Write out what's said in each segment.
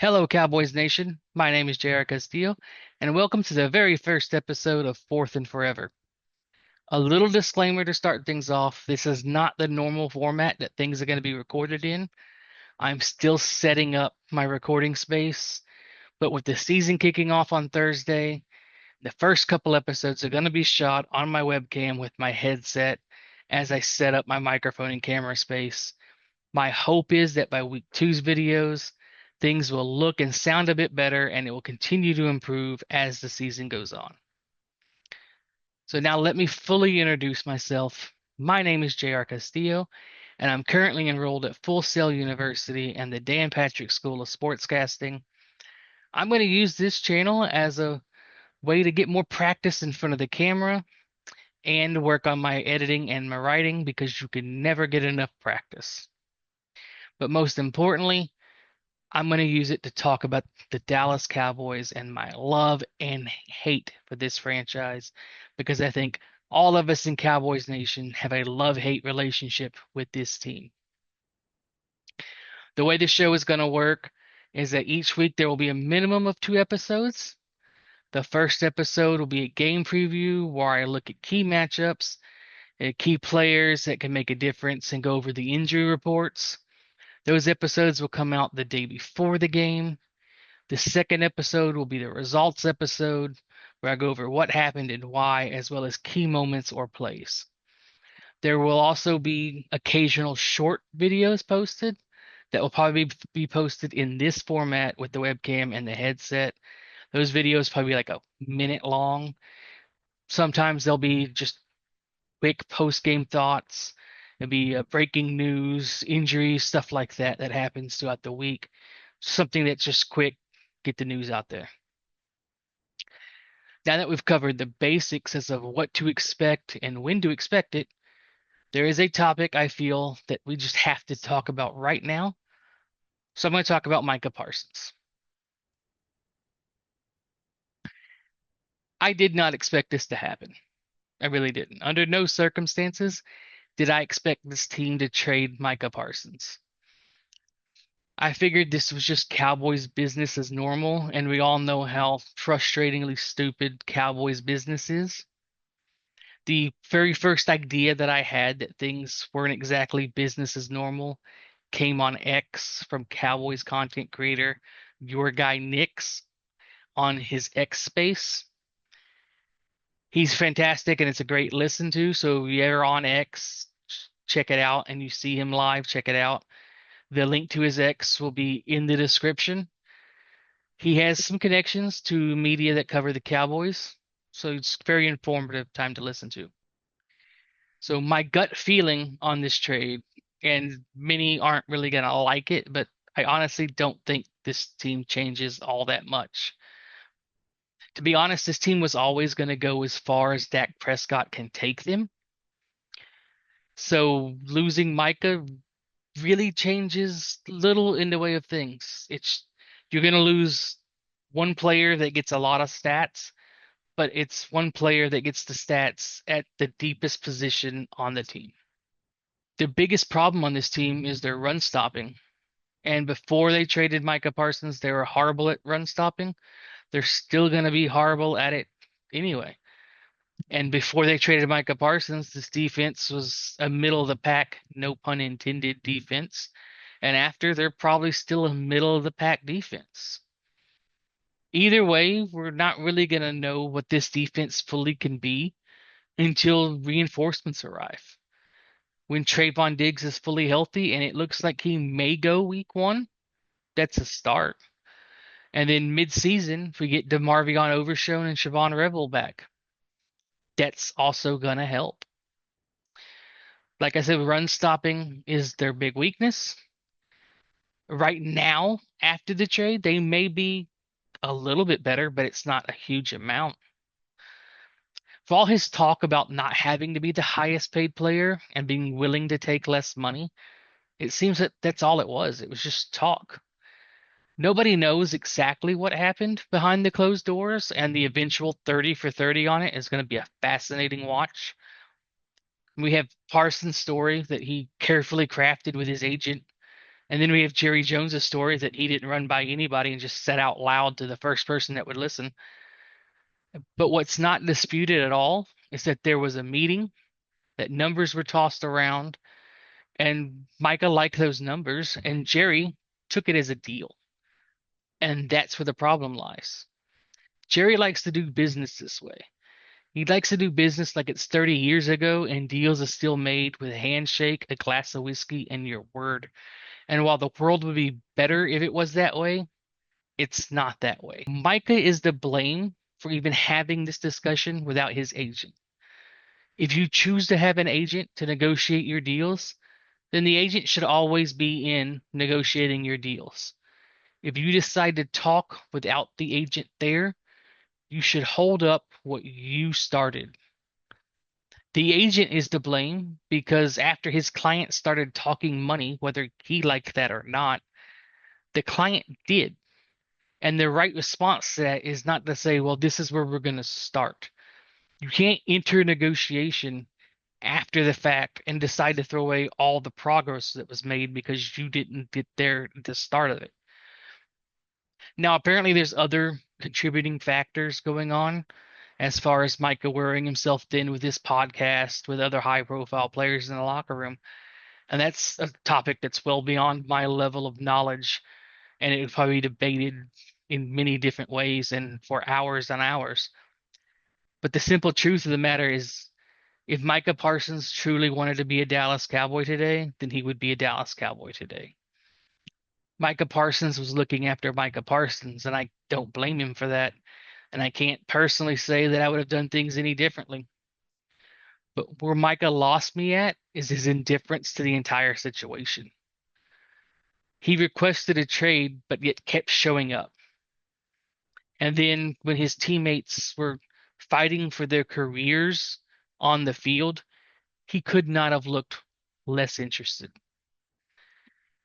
Hello, Cowboys Nation. My name is J.R. Castillo, and welcome to the very first episode of Fourth and Forever. A little disclaimer to start things off. This is not the normal format that things are going to be recorded in. I'm still setting up my recording space, but with the season kicking off on Thursday, the first couple episodes are going to be shot on my webcam with my headset as I set up my microphone and camera space. My hope is that by week two's videos, things will look and sound a bit better and it will continue to improve as the season goes on. So now let me fully introduce myself. My name is J.R. Castillo, and I'm currently enrolled at Full Sail University and the Dan Patrick School of Sportscasting. I'm going to use this channel as a way to get more practice in front of the camera and work on my editing and my writing because you can never get enough practice. But most importantly, I'm going to use it to talk about the Dallas Cowboys and my love and hate for this franchise because I think all of us in Cowboys Nation have a love-hate relationship with this team. The way the show is going to work is that each week there will be a minimum of two episodes. The first episode will be a game preview where I look at key matchups, key players that can make a difference, and go over the injury reports. Those episodes will come out the day before the game. The second episode will be the results episode, where I go over what happened and why, as well as key moments or plays. There will also be occasional short videos posted that will probably be posted in this format with the webcam and the headset. Those videos probably like a minute long. Sometimes they'll be just quick post-game thoughts. It'll be breaking news, injuries, stuff like that that happens throughout the week. Something that's just quick, get the news out there. Now that we've covered the basics as of what to expect and when to expect it, there is a topic I feel that we just have to talk about right now. So I'm going to talk about Micah Parsons. I did not expect this to happen. I really didn't. Under no circumstances did I expect this team to trade Micah Parsons. I figured this was just Cowboys business as normal, and we all know how frustratingly stupid Cowboys business is. The very first idea that I had that things weren't exactly business as normal came on X from Cowboys content creator, your guy Nix, on his X space. He's fantastic and it's a great listen to. So if you're on X, check it out and you see him live, check it out. The link to his X will be in the description. He has some connections to media that cover the Cowboys, so it's very informative time to listen to. So my gut feeling on this trade, and many aren't really gonna like it, but I honestly don't think this team changes all that much. To be honest, this team was always gonna go as far as Dak Prescott can take them. So losing Micah really changes little in the way of things. It's you're gonna lose one player that gets a lot of stats, but it's one player that gets the stats at the deepest position on the team. The biggest problem on this team is their run stopping. And before they traded Micah Parsons, they were horrible at run stopping. They're still going to be horrible at it anyway. And before they traded Micah Parsons, this defense was a middle of the pack, no pun intended, defense. And after, they're probably still a middle of the pack defense. Either way, we're not really going to know what this defense fully can be until reinforcements arrive. When Trayvon Diggs is fully healthy, and it looks like he may go week one, that's a start. And then mid-season, if we get DeMarvion Overshown and Siobhan Revel back, that's also gonna help. Like I said, run stopping is their big weakness. Right now, after the trade, they may be a little bit better, but it's not a huge amount. For all his talk about not having to be the highest paid player and being willing to take less money, it seems that that's all it was. It was just talk. Nobody knows exactly what happened behind the closed doors, and the eventual 30 for 30 on it is going to be a fascinating watch. We have Parsons' story that he carefully crafted with his agent And then we have Jerry Jones's story that he didn't run by anybody and just said out loud to the first person that would listen. But what's not disputed at all is that there was a meeting, that numbers were tossed around, and Micah liked those numbers, and Jerry took it as a deal. And that's where the problem lies. Jerry likes to do business this way. He likes to do business like it's 30 years ago and deals are still made with a handshake, a glass of whiskey, and your word. And while the world would be better if it was that way, it's not that way. Micah is to blame for even having this discussion without his agent. If you choose to have an agent to negotiate your deals, then the agent should always be in negotiating your deals. If you decide to talk without the agent there, you should hold up what you started. The agent is to blame because after his client started talking money, whether he liked that or not, the client did. And the right response to that is not to say, well, this is where we're going to start. You can't enter negotiation after the fact and decide to throw away all the progress that was made because you didn't get there at the start of it. Now, apparently, there's other contributing factors going on as far as Micah wearing himself thin with this podcast, with other high profile players in the locker room. And that's a topic that's well beyond my level of knowledge. And it would probably be debated in many different ways and for hours and hours. But the simple truth of the matter is, if Micah Parsons truly wanted to be a Dallas Cowboy today, then he would be a Dallas Cowboy today. Micah Parsons was looking after Micah Parsons, and I don't blame him for that. And I can't personally say that I would have done things any differently. But where Micah lost me at is his indifference to the entire situation. He requested a trade, but yet kept showing up. And then when his teammates were fighting for their careers on the field, he could not have looked less interested.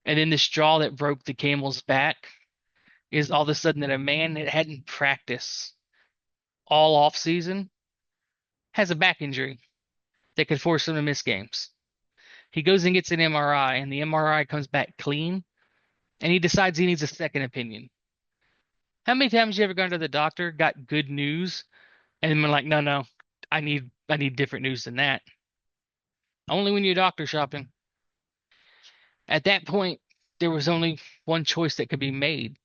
And then the straw that broke the camel's back is all of a sudden that a man that hadn't practiced all off season has a back injury that could force him to miss games. He goes and gets an MRI, and the MRI comes back clean, and he decides he needs a second opinion. How many times you ever gone to the doctor, got good news, and been like, no, no, I need different news than that. Only when you're doctor shopping. At that point, there was only one choice that could be made.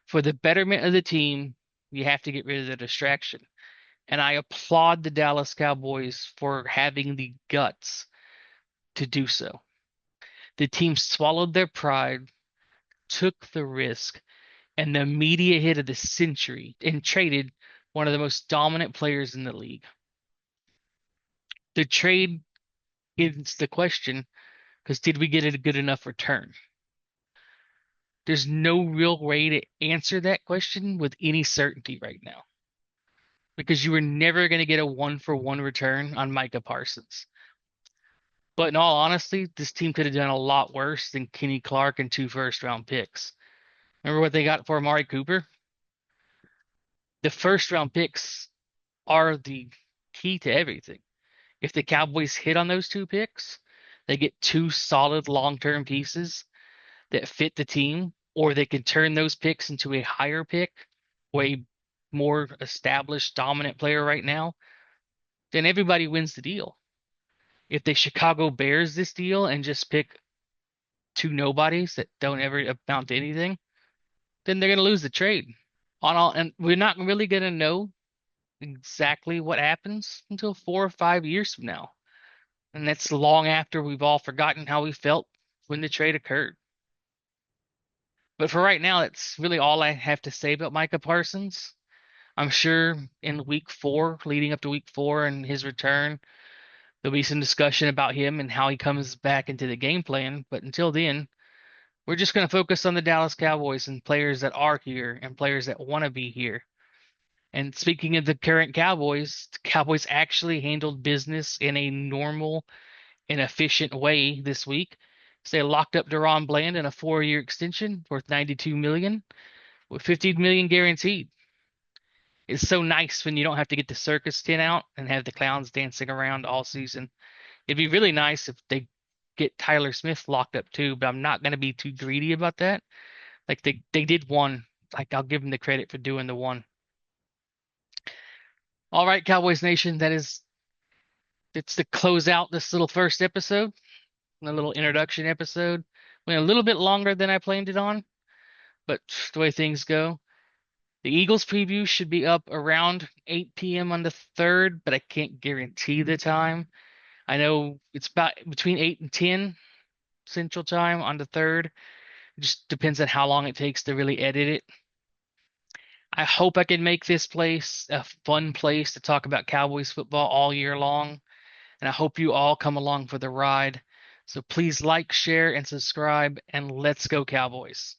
For the betterment of the team, you have to get rid of the distraction. And I applaud the Dallas Cowboys for having the guts to do so. The team swallowed their pride, took the risk, and the media hit of the century and traded one of the most dominant players in the league. The trade is the question because did we get a good enough return? There's no real way to answer that question with any certainty right now because you were never going to get a one for one return on Micah Parsons. But in all honesty, this team could have done a lot worse than Kenny Clark and 2 first-round picks. Remember what they got for Amari Cooper? The first-round picks are the key to everything. If the Cowboys hit on those 2 picks, they get 2 solid long-term pieces that fit the team, or they can turn those picks into a higher pick, way more established, dominant player right now, then everybody wins the deal. If the Chicago Bears this deal and just pick 2 nobodies that don't ever amount to anything, then they're going to lose the trade. And we're not really going to know exactly what happens until 4 or 5 years from now. And that's long after we've all forgotten how we felt when the trade occurred. But for right now, that's really all I have to say about Micah Parsons. I'm sure in week 4, leading up to week 4 and his return, there'll be some discussion about him and how he comes back into the game plan. But until then, we're just going to focus on the Dallas Cowboys and players that are here and players that want to be here. And speaking of the current Cowboys, the Cowboys actually handled business in a normal and efficient way this week. So they locked up Deron Bland in a 4-year extension worth $92 million with $15 million guaranteed. It's so nice when you don't have to get the circus tent out and have the clowns dancing around all season. It'd be really nice if they get Tyler Smith locked up too, but I'm not going to be too greedy about that. Like they did one. Like I'll give them the credit for doing the one. All right, Cowboys Nation, it's to close out this little first episode, a little introduction episode. Went a little bit longer than I planned it on, but the way things go. The Eagles preview should be up around 8 p.m. on the 3rd, but I can't guarantee the time. I know it's about between 8 and 10 Central Time on the 3rd. It just depends on how long it takes to really edit it. I hope I can make this place a fun place to talk about Cowboys football all year long, and I hope you all come along for the ride. So please like, share, and subscribe, and let's go Cowboys.